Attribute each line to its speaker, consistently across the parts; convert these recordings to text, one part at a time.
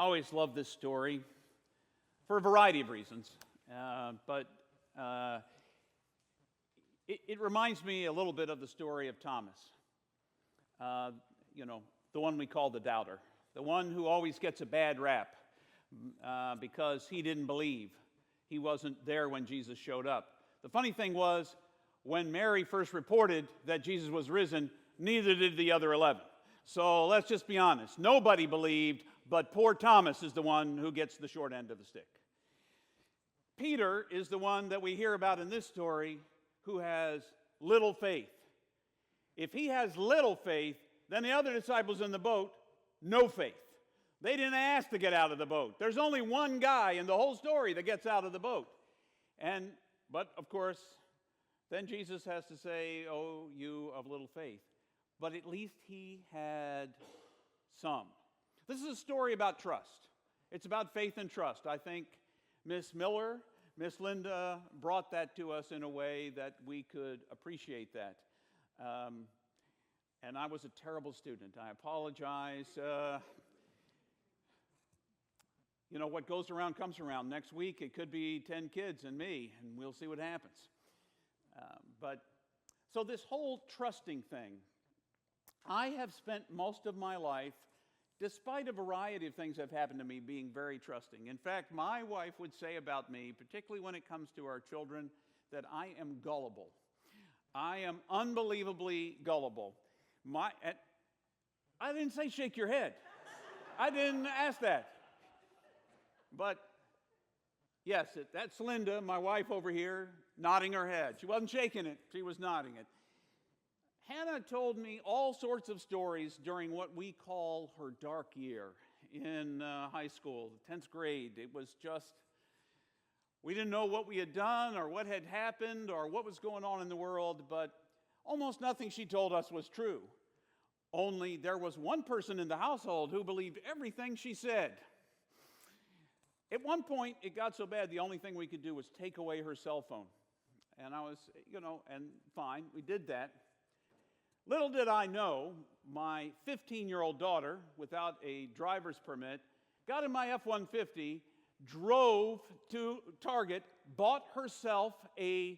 Speaker 1: I always love this story for a variety of reasons, but it reminds me a little bit of the story of Thomas. The one we call the doubter, the one who always gets a bad rap because he didn't believe. He wasn't there when Jesus showed up. The funny thing was, when Mary first reported that Jesus was risen, neither did the other 11. So let's just be honest. Nobody believed, but poor Thomas is the one who gets the short end of the stick. Peter is the one that we hear about in this story who has little faith. If he has little faith, then the other disciples in the boat, no faith. They didn't ask to get out of the boat. There's only one guy in the whole story that gets out of the boat. But of course, then Jesus has to say, "Oh, you of little faith." But at least he had some. This is a story about trust. It's about faith and trust. I think Miss Miller, Miss Linda brought that to us in a way that we could appreciate that. And I was a terrible student. I apologize. What goes around comes around. Next week, it could be 10 kids and me, and we'll see what happens. So this whole trusting thing, I have spent most of my life, despite a variety of things that have happened to me, being very trusting. In fact, my wife would say about me, particularly when it comes to our children, that I am gullible. I am unbelievably gullible. I didn't say shake your head. I didn't ask that. But yes, that's Linda, my wife over here, nodding her head. She wasn't shaking it, she was nodding it. Hannah told me all sorts of stories during what we call her dark year in high school, 10th grade. It was just, we didn't know what we had done or what had happened or what was going on in the world, but almost nothing she told us was true. Only there was one person in the household who believed everything she said. At one point, it got so bad, the only thing we could do was take away her cell phone. And I was, and fine, we did that. Little did I know, my 15-year-old daughter, without a driver's permit, got in my F-150, drove to Target, bought herself a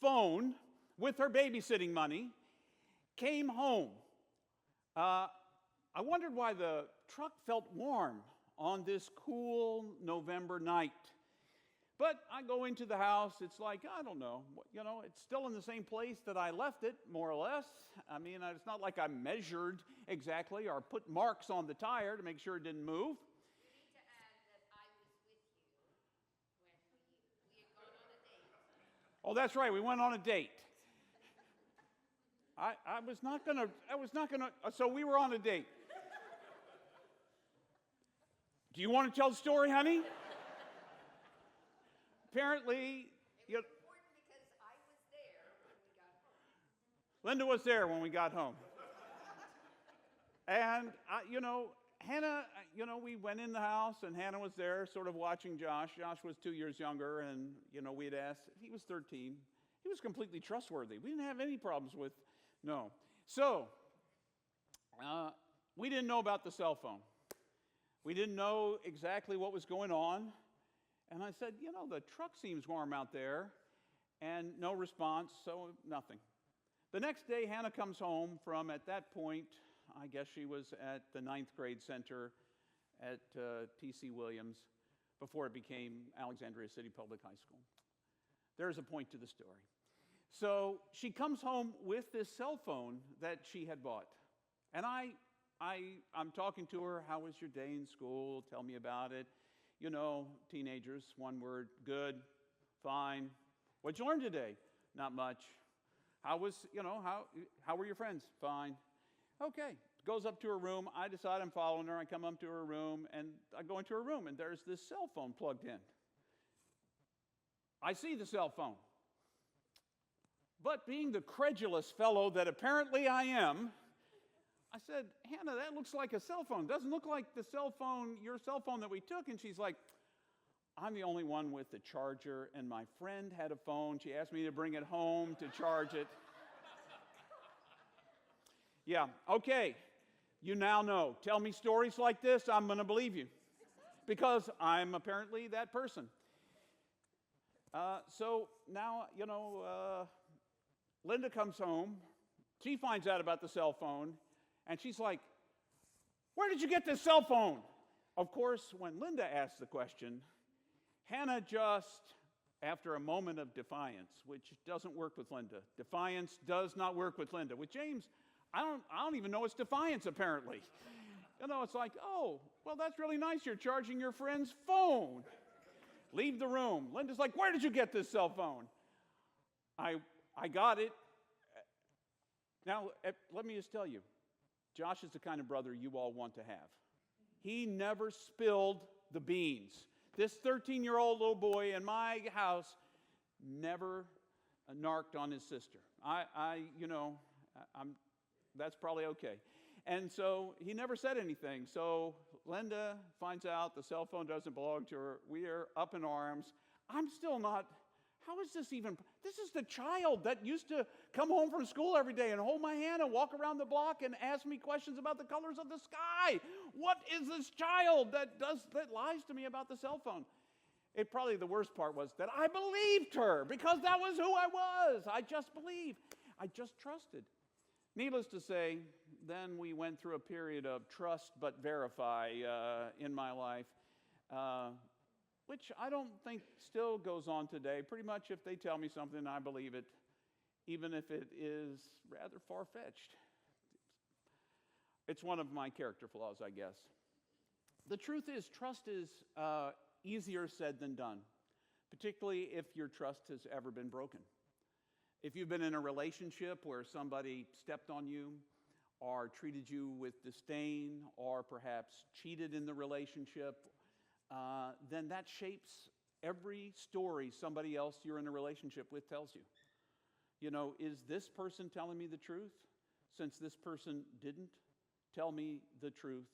Speaker 1: phone with her babysitting money, came home. I wondered why the truck felt warm on this cool November night. But I go into the house, it's like, I don't know, it's still in the same place that I left it, more or less. I mean, it's not like I measured exactly or put marks on the tire to make sure it didn't move.
Speaker 2: You need to add that I was with you when we had gone on a date.
Speaker 1: Oh, that's right, we went on a date. I was not gonna, so we were on a date. Do you want to tell the story, honey? Apparently,
Speaker 2: it was important because I was there when we got home.
Speaker 1: Linda was there when we got home. And, Hannah, we went in the house and Hannah was there sort of watching Josh. Josh was 2 years younger and, we had asked, he was 13. He was completely trustworthy. We didn't have any problems with, no. So, we didn't know about the cell phone. We didn't know exactly what was going on. And I said, the truck seems warm out there. And no response, so nothing. The next day, Hannah comes home from, at that point, I guess she was at the 9th grade center at T.C. Williams before it became Alexandria City Public High School. There's a point to the story. So she comes home with this cell phone that she had bought. And I'm talking to her, how was your day in school? Tell me about it. Teenagers, one word, good, fine. What'd you learn today? Not much. How were your friends? Fine. Okay. Goes up to her room. I decide I'm following her. I come up to her room, and I go into her room, and there's this cell phone plugged in. I see the cell phone. But being the credulous fellow that apparently I am, I said, Hannah, that looks like a cell phone. Doesn't look like the cell phone, your cell phone that we took. And she's like, I'm the only one with the charger, and my friend had a phone. She asked me to bring it home to charge it. Yeah, okay. You now know. Tell me stories like this, I'm going to believe you. because I'm apparently that person. So now, Linda comes home. She finds out about the cell phone, and she's like, "Where did you get this cell phone?" Of course, when Linda asked the question, Hannah just, after a moment of defiance, which doesn't work with Linda. Defiance does not work with Linda. With James, I don't even know it's defiance, apparently. It's like, "Oh, well, that's really nice. You're charging your friend's phone." Leave the room. Linda's like, "Where did you get this cell phone?" I got it. Now, let me just tell you, Josh is the kind of brother you all want to have. He never spilled the beans. This 13-year-old little boy in my house never narked on his sister. That's probably okay. And so he never said anything. So Linda finds out the cell phone doesn't belong to her. We are up in arms. I'm still not, how is this even, this is the child that used to come home from school every day and hold my hand and walk around the block and ask me questions about the colors of the sky. What is this child that lies to me about the cell phone? Probably the worst part was that I believed her because that was who I was. I just believed. I just trusted. Needless to say, then we went through a period of trust but verify in my life, which I don't think still goes on today. Pretty much if they tell me something, I believe it, even if it is rather far-fetched. It's one of my character flaws, I guess. The truth is, trust is easier said than done, particularly if your trust has ever been broken. If you've been in a relationship where somebody stepped on you or treated you with disdain or perhaps cheated in the relationship, then that shapes every story somebody else you're in a relationship with tells you. Is this person telling me the truth since this person didn't tell me the truth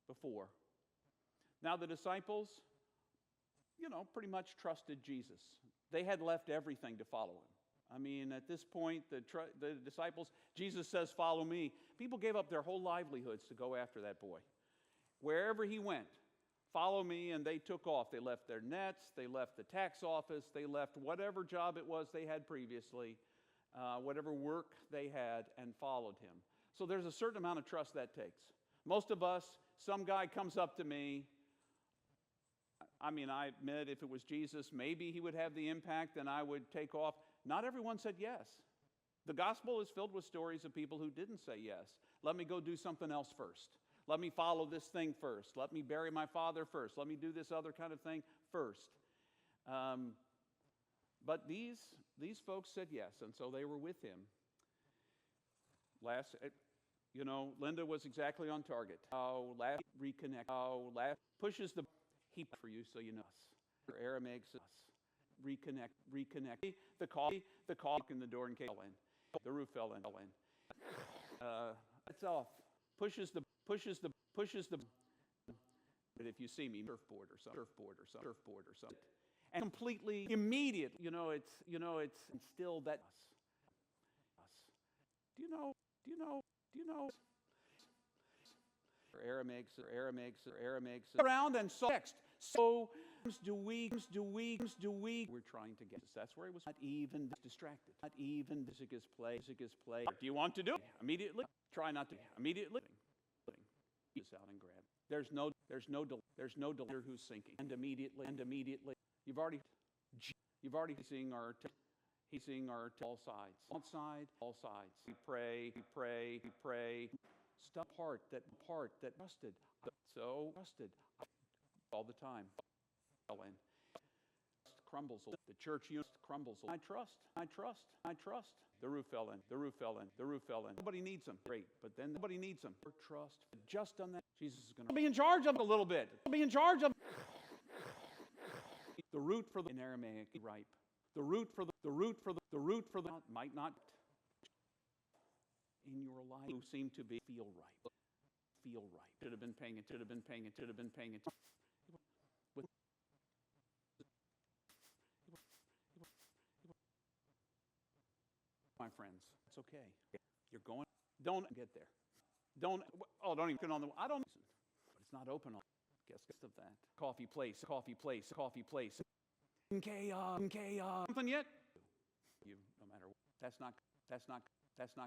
Speaker 1: before? Now, the disciples, pretty much trusted Jesus. They had left everything to follow him. I mean, at this point, the disciples, Jesus says, "Follow me." People gave up their whole livelihoods to go after that boy. Wherever he went, "Follow me," and they took off. They left their nets, they left the tax office, they left whatever job it was they had previously, whatever work they had, and followed him. So there's a certain amount of trust that takes. Most of us, some guy comes up to me. I admit if it was Jesus, maybe he would have the impact and I would take off. Not everyone said yes. The gospel is filled with stories of people who didn't say yes. Let me go do something else first. Let me follow this thing first. Let me bury my father first. Let me do this other kind of thing first. But these folks said yes, and so they were with him. Linda was exactly on target. Reconnect. Pushes the heap for you so you know us. Aramaic us. Reconnect. The call in the door and came in. The roof fell in. It's off. Pushes the. But if you see me, surfboard or something, and completely immediate. It's instilled that us. Do you know? Aramaic around and saw text. So do we? We're trying to get this. That's where he was not even distracted. Not even music is play. Do you want to do it? Immediately? Try not to. Immediately. This out and grab. There's no delay who's sinking. And immediately. You've already seeing our all sides. All sides. We pray. Stuff part that trusted. So trusted all the time. And crumbles. The church crumbles. I trust. The roof fell in. Nobody needs them. Great, but then nobody needs them. Trust. Just on that, Jesus is going to be in charge of a little bit. Be in charge of the root for the in Aramaic ripe. The root for the might not in your life who seem to be feel right. Should have been paying attention. My friends, it's okay. You're going. Don't get there. Don't even on the. I don't. But it's not open. Guess of that. Coffee place, coffee place, coffee place. Something yet? You, no matter what. That's not.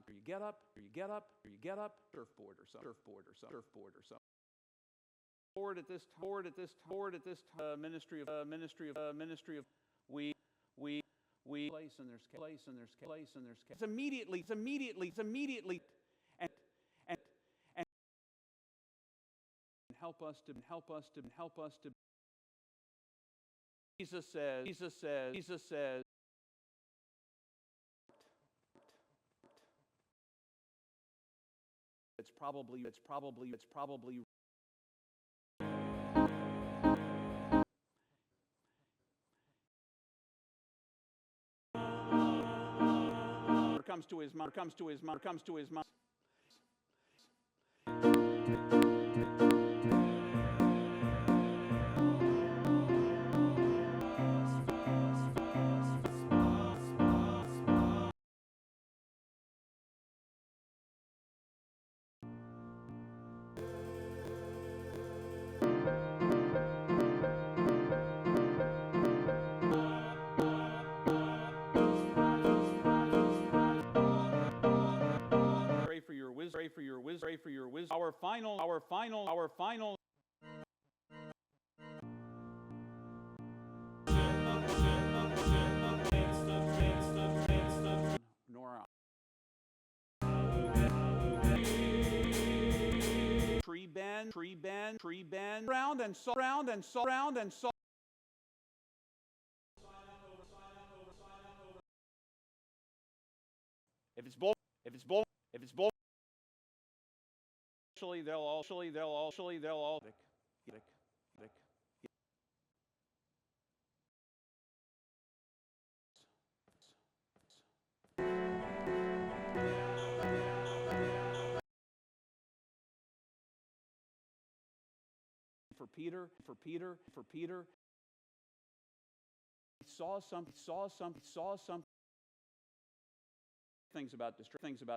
Speaker 1: You get up, or you get up, or you get up. Surfboard or something. Surfboard or something. Board at this ministry of we place and there's it's immediately and help us to Jesus says it's probably comes to his mouth. Pray for your wisdom. Our final. Nor tree bend, round and so. If it's both. Actually, they'll all. For Peter, he saw some things about distracted.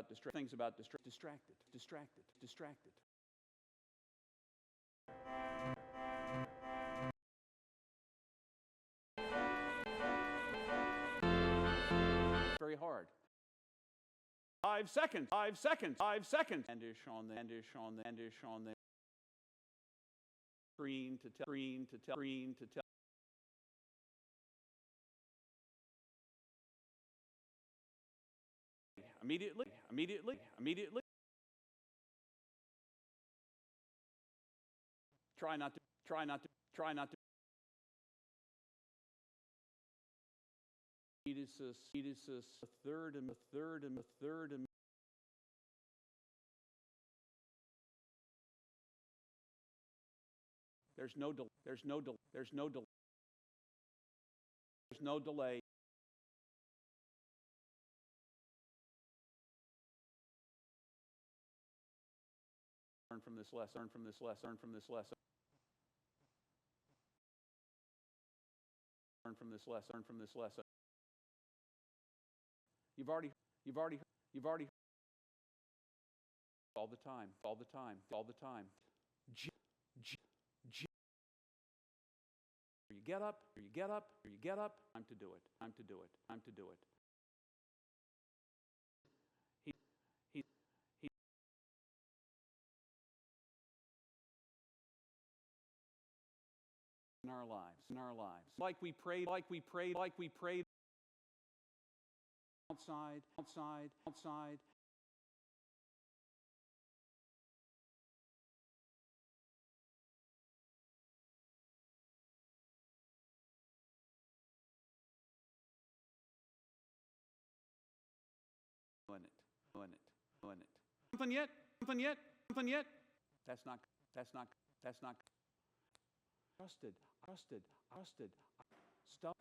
Speaker 1: Very hard. 5 seconds. And ish on the screen to tell. Immediately. Try not to. Fetuses, a third. There's no delay. Learn from this lesson. You've already all the time. You get up. Time to do it. He in our lives. Like we prayed. Outside. Doing it. Something yet? That's not. Trusted. Stuff.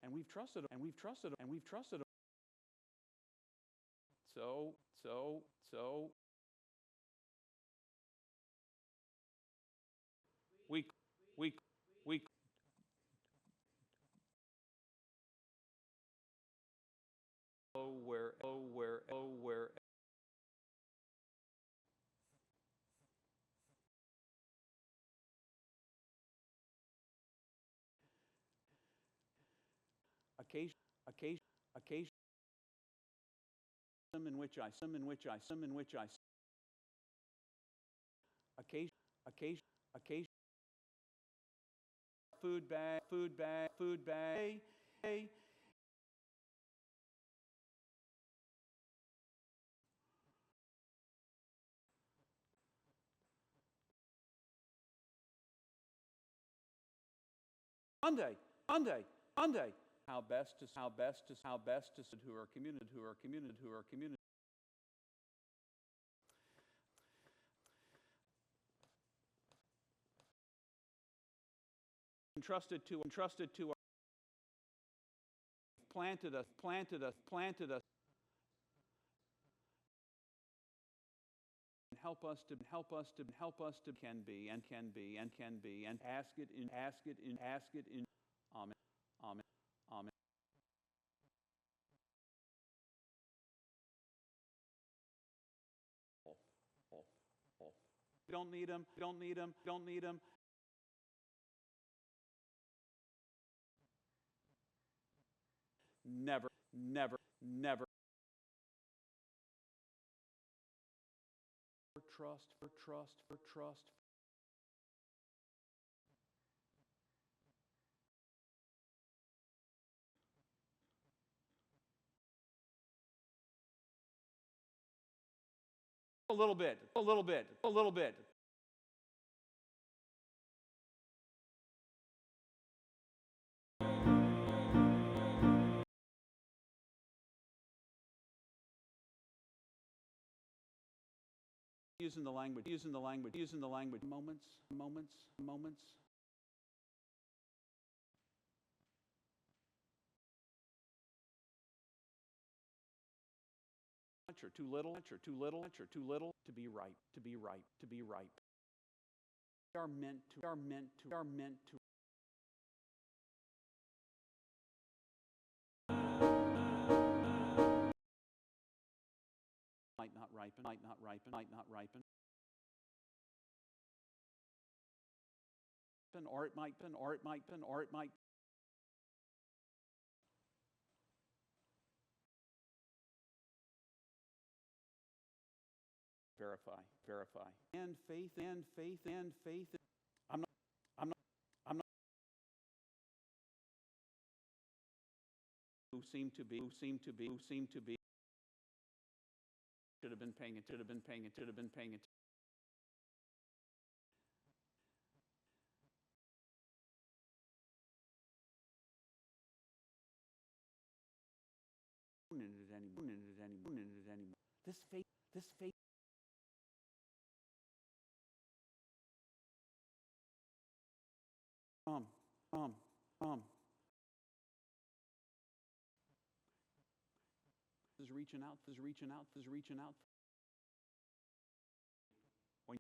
Speaker 1: And we've trusted him. So we occasion in which I occasion food bag Monday how best to who are community entrusted to planted us and help us to can be and ask it in amen. Don't need them. Never. For trust. A little bit. Using the language. Moments. Or too little to be ripe. We are meant to. Might not ripen. Or it might. Verify. And faith. I'm not. Who seem to be. Should have been paying attention. Anymore. This faith. Is reaching out. When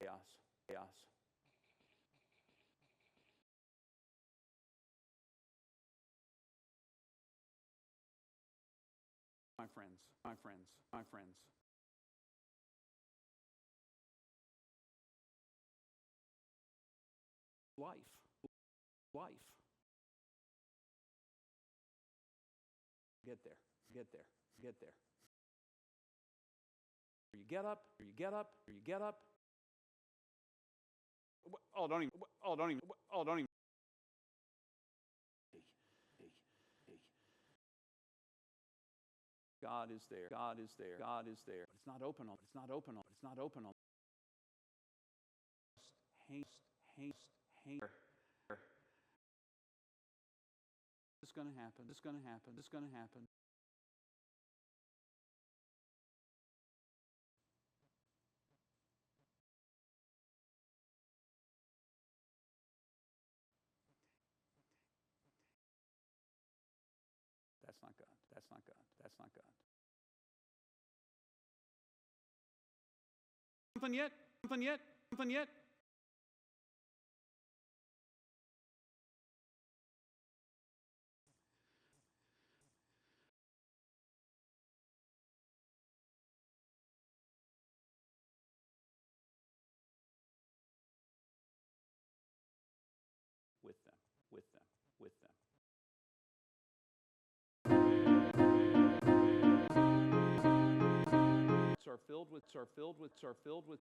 Speaker 1: chaos. My friends. Life. Get there. You get up. Don't even. God is there. But it's not open. Haste. This is going to happen. That's not God. Something yet? are filled with